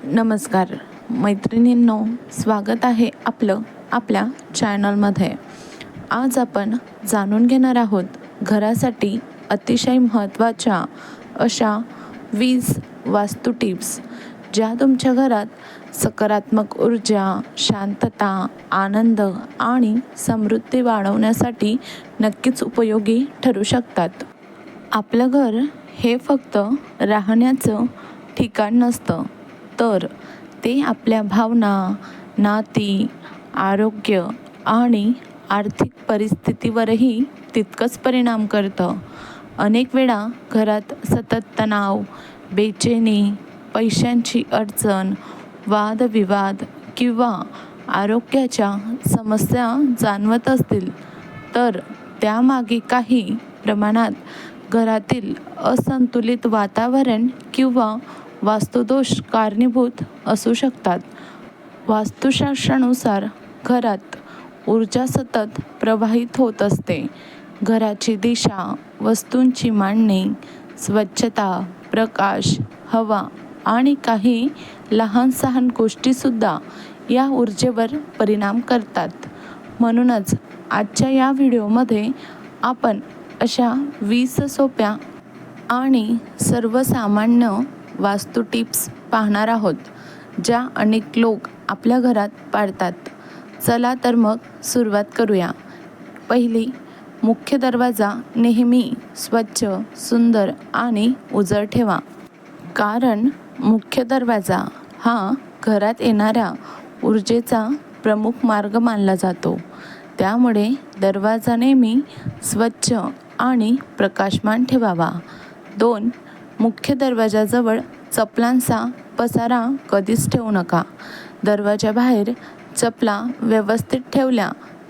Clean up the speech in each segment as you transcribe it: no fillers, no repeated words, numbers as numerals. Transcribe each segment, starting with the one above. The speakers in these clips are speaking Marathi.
नमस्कार मैत्रिणींनो, स्वागत आहे आपलं आपल्या चॅनलमध्ये. आज आपण जाणून घेणार आहोत घरासाठी अतिशय महत्त्वाच्या अशा 20 वास्तू टिप्स, ज्या तुमच्या घरात सकारात्मक ऊर्जा, शांतता, आनंद आणि समृद्धी वाढवण्यासाठी नक्कीच उपयोगी ठरू शकतात. आपलं घर हे फक्त राहण्याचं ठिकाण नसतं, तर ते आपल्या भावना, नाती, आरोग्य आणि आर्थिक परिस्थितीवरही तितकंच परिणाम करतं. अनेक वेळा घरात सतत तणाव, बेचैनी, पैशांची अडचण, वादविवाद किंवा आरोग्याच्या समस्या जाणवत असतील, तर त्यामागे काही प्रमाणात घरातील असंतुलित वातावरण किंवा वास्तुदोष कारणीभूत असू शकतात. वास्तुशास्त्रानुसार घरात ऊर्जा सतत प्रवाहित होत असते. घराची दिशा, वस्तूंची मांडणी, स्वच्छता, प्रकाश, हवा आणि काही लहान-सहान गोष्टीसुद्धा या ऊर्जेवर परिणाम करतात. म्हणूनच आजच्या या व्हिडिओमध्ये आपण अशा 20 सोप्या आणि सर्वसामान्य वास्तू टिप्स पाहणार आहोत, ज्या अनेक लोक आपल्या घरात पाळतात. चला तर मग सुरुवात करूया. पहिली, मुख्य दरवाजा नेहमी स्वच्छ, सुंदर आणि उजळ ठेवा. कारण मुख्य दरवाजा हा घरात येणाऱ्या ऊर्जेचा प्रमुख मार्ग मानला जातो. त्यामुळे दरवाजा नेहमी स्वच्छ आणि प्रकाशमान ठेवावा. 2. मुख्य दरवाजाजवळ चपलांचा पसारा कधीच ठेवू नका. दरवाजाबाहेर चपला व्यवस्थित ठेवल्या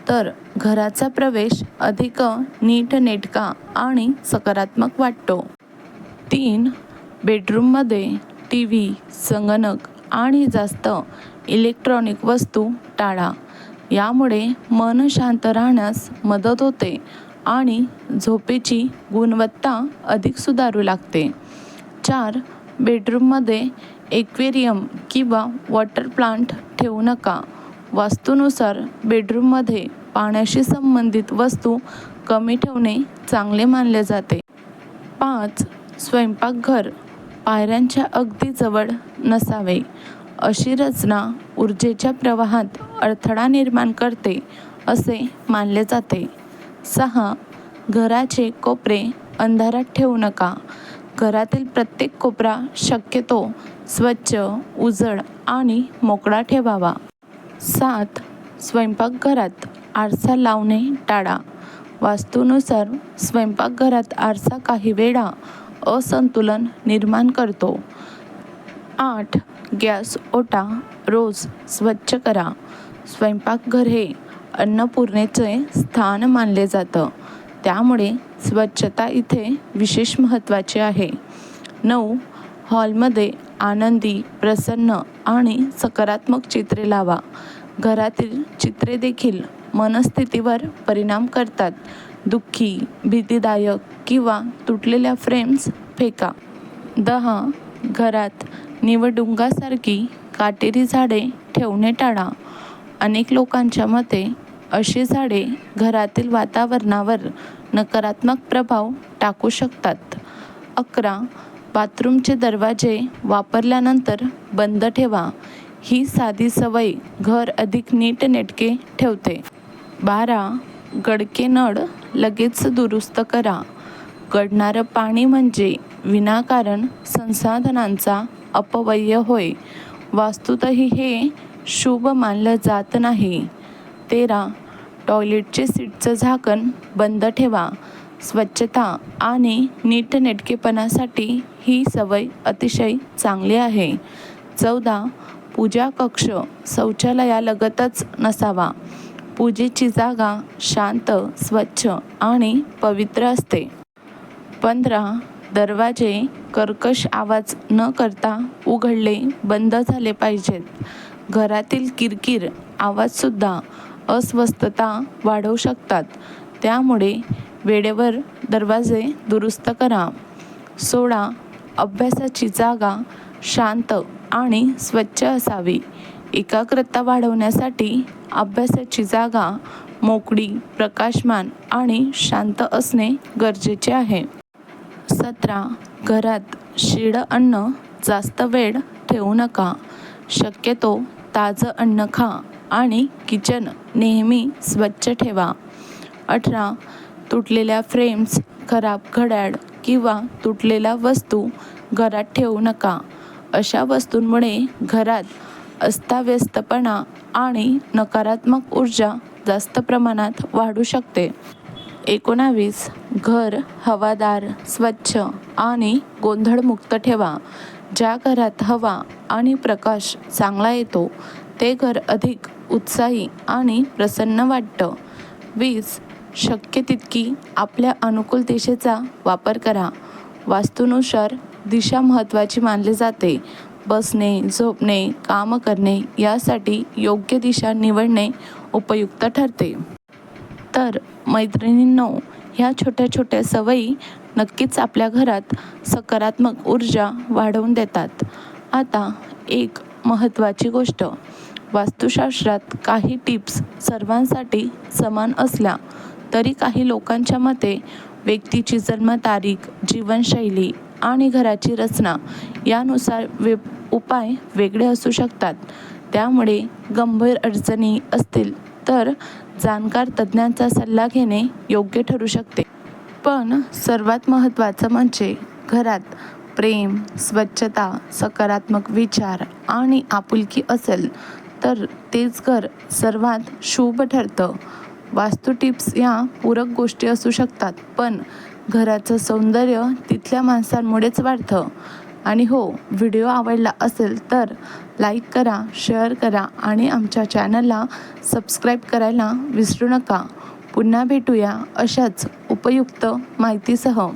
तर घराचा प्रवेश अधिक नीटनेटका आणि सकारात्मक वाटतो. 3. बेडरूममध्ये टीव्ही, संगणक आणि जास्त इलेक्ट्रॉनिक वस्तू टाळा. यामुळे मन शांत राहण्यास मदत होते आणि झोपेची गुणवत्ता अधिक सुधारू लागते. 4. बेडरूममध्ये एक्वेरियम किंवा वॉटर प्लांट ठेवू नका. वास्तूनुसार बेडरूममध्ये पाण्याशी संबंधित वस्तू कमी ठेवणे चांगले मानले जाते. 5. स्वयंपाकघर पायऱ्यांच्या अगदी जवळ नसावे. अशी रचना ऊर्जेच्या प्रवाहात अडथळा निर्माण करते असे मानले जाते. 6. घराचे कोपरे अंधारात ठेवू नका. घरातील प्रत्येक कोपरा शक्यतो स्वच्छ, उजळ आणि मोकळा ठेवावा. 7. स्वयंपाकघरात आरसा लावणे टाळा. वास्तूनुसार स्वयंपाकघरात आरसा काही वेळा असंतुलन निर्माण करतो. 8. गॅस ओटा रोज स्वच्छ करा. स्वयंपाकघर हे अन्नपूर्णेचे स्थान मानले जातं, त्यामुळे स्वच्छता इथे विशेष महत्त्वाची आहे. 9. हॉलमध्ये आनंदी, प्रसन्न आणि सकारात्मक चित्रे लावा. घरातील चित्रे देखील मनस्थितीवर परिणाम करतात. दुःखी, भीतीदायक किंवा तुटलेल्या फ्रेम्स फेका. 10. घरात निवडुंगासारखी काटेरी झाडे ठेवणे टाळा. अनेक लोकांच्या मते अशी झाडे घरातील वातावरणावर नकारात्मक प्रभाव टाकू शकतात. 11. बाथरूमचे दरवाजे वापरल्यानंतर बंद ठेवा. ही साधी सवय घर अधिक नीटनेटके ठेवते. 12. गळके नळ लगेच दुरुस्त करा. गळणारं पाणी म्हणजे विनाकारण संसाधनांचा अपव्यय होय. वास्तूतही हे शुभ मानलं जात नाही. 13. टॉयलेटचे सीटचं झाकण बंद ठेवा. स्वच्छता आणि नीटनेटकेपणासाठी ही सवय अतिशय चांगली आहे. 14. पूजा कक्ष शौचालयालगतच नसावा. पूजेची जागा शांत, स्वच्छ आणि पवित्र असते. 15. दरवाजे कर्कश आवाज न करता उघडले बंद झाले पाहिजेत. घरातील किरकिर आवाजसुद्धा अस्वस्थता वाढवू शकतात, त्यामुळे वेळेवर दरवाजे दुरुस्त करा. 16. अभ्यासाची जागा शांत आणि स्वच्छ असावी. एकाग्रता वाढवण्यासाठी अभ्यासाची जागा मोकळी, प्रकाशमान आणि शांत असणे गरजेचे आहे. 17. घरात शिळं अन्न जास्त वेळ ठेवू नका. शक्यतो ताजं अन्न खा आणि किचन नेहमी स्वच्छ ठेवा. 18. तुटलेल्या फ्रेम्स, खराब घड्याळ किंवा तुटलेल्या वस्तू घरात ठेवू नका. अशा वस्तूंमुळे घरात अस्ताव्यस्तपणा आणि नकारात्मक ऊर्जा जास्त प्रमाणात वाढू शकते. 19. घर हवादार, स्वच्छ आणि गोंधळमुक्त ठेवा. ज्या घरात हवा आणि प्रकाश चांगला येतो ते घर अधिक उत्साही आणि प्रसन्न वाटतं. 20. शक्य तितकी आपल्या अनुकूल दिशेचा वापर करा. वास्तूनुसार दिशा महत्त्वाची मानली जाते. बसणे, झोपणे, काम करणे यासाठी योग्य दिशा निवडणे उपयुक्त ठरते. तर मैत्रिणींनो, ह्या छोट्या छोट्या सवयी नक्कीच आपल्या घरात सकारात्मक ऊर्जा वाढवून देतात. आता एक महत्त्वाची गोष्ट, वास्तुशास्त्रात काही टिप्स सर्वांसाठी समान असल्या तरी काही लोकांच्या मते व्यक्तीची जन्मतारीख, जीवनशैली आणि घराची रचना यानुसार उपाय वेगळे असू शकतात. त्यामुळे गंभीर अडचणी असतील तर जाणकार तज्ज्ञांचा सल्ला घेणे योग्य ठरू शकते. पण सर्वात महत्त्वाचं म्हणजे घरात प्रेम, स्वच्छता, सकारात्मक विचार आणि आपुलकी असेल तर तेच घर सर्वात शुभ ठरतं. वास्तू टिप्स या पूरक गोष्टी असू शकतात, पण घराचं सौंदर्य तिथल्या माणसांमुळेच वाढतं. आणि हो, व्हिडिओ आवडला असेल तर लाईक करा, शेअर करा आणि आमच्या चॅनलला सबस्क्राईब करायला विसरू नका. पुन्हा भेटूया अशाच उपयुक्त माहितीसह.